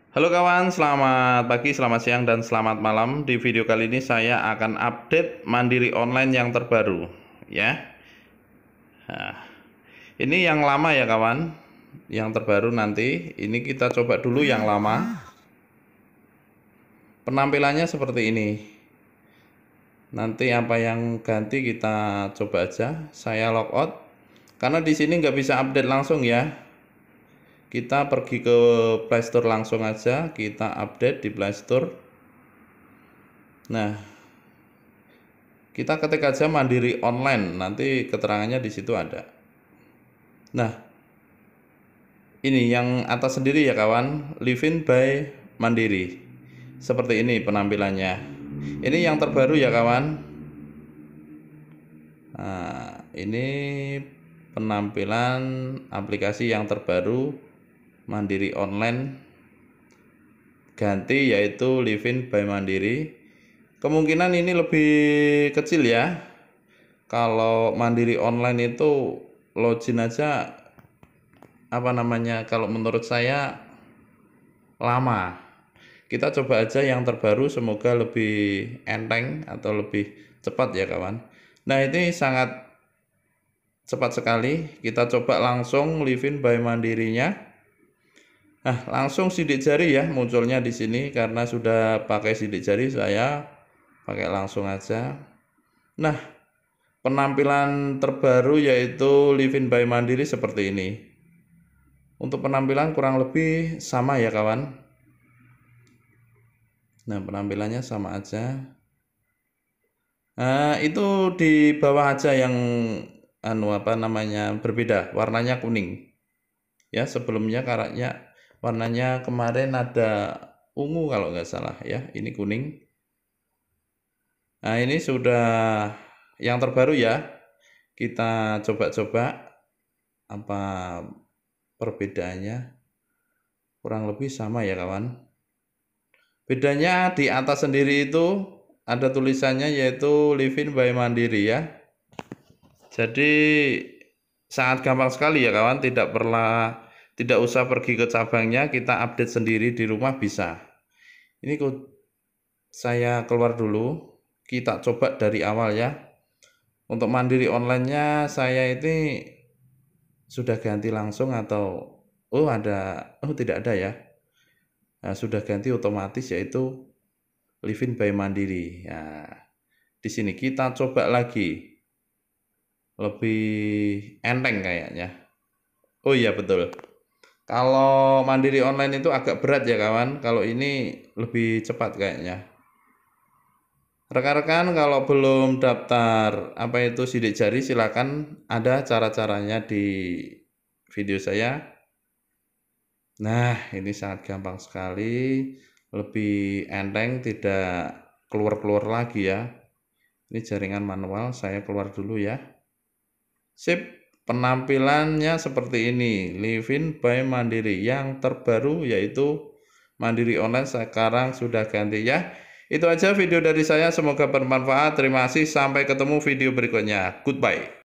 Halo kawan, selamat pagi, selamat siang, dan selamat malam. Di video kali ini saya akan update Mandiri Online yang terbaru, ya. Nah, ini yang lama ya kawan, yang terbaru nanti. Ini kita coba dulu yang lama. Penampilannya seperti ini. Nanti apa yang ganti kita coba aja. Saya logout, karena di sini nggak bisa update langsung ya. Kita pergi ke Playstore langsung aja, kita update di Playstore. Nah, kita ketik aja Mandiri Online, nanti keterangannya di situ ada. Nah, ini yang atas sendiri ya kawan, Living by Mandiri. Seperti ini penampilannya. Ini yang terbaru ya kawan. Nah, ini penampilan aplikasi yang terbaru Mandiri Online ganti, yaitu Living by Mandiri. Kemungkinan ini lebih kecil ya. Kalau Mandiri Online itu login aja kalau menurut saya lama. Kita coba aja yang terbaru, semoga lebih enteng atau lebih cepat ya kawan. Nah, ini sangat cepat sekali. Kita coba langsung Living by Mandirinya. Nah, langsung sidik jari ya munculnya di sini, karena sudah pakai sidik jari saya pakai langsung aja. Nah, penampilan terbaru yaitu Living by Mandiri seperti ini. Untuk penampilan kurang lebih sama ya kawan. Nah, penampilannya sama aja. Nah, itu di bawah aja yang berbeda, warnanya kuning. Ya, sebelumnya karakternya warnanya kemarin ada ungu kalau nggak salah ya, ini kuning. Nah, ini sudah yang terbaru ya. Kita coba-coba apa perbedaannya. Kurang lebih sama ya kawan. Bedanya di atas sendiri itu ada tulisannya yaitu Living by Mandiri ya. Jadi sangat gampang sekali ya kawan, tidak usah pergi ke cabangnya, kita update sendiri di rumah bisa. Ini saya keluar dulu, kita coba dari awal ya. Untuk Mandiri Online-nya saya ini sudah ganti langsung atau tidak ada ya. Nah, sudah ganti otomatis yaitu Living by Mandiri. Nah, di sini kita coba lagi. Lebih enteng kayaknya. Oh iya betul. Kalau Mandiri Online itu agak berat ya kawan. Kalau ini lebih cepat kayaknya. Rekan-rekan kalau belum daftar sidik jari, silakan, ada cara-caranya di video saya. Nah, ini sangat gampang sekali, lebih enteng, tidak keluar-keluar lagi ya. Ini jaringan manual, saya keluar dulu ya. Sip, penampilannya seperti ini, Living by Mandiri yang terbaru yaitu Mandiri Online sekarang sudah ganti ya. Itu aja video dari saya, semoga bermanfaat. Terima kasih, sampai ketemu video berikutnya. Goodbye.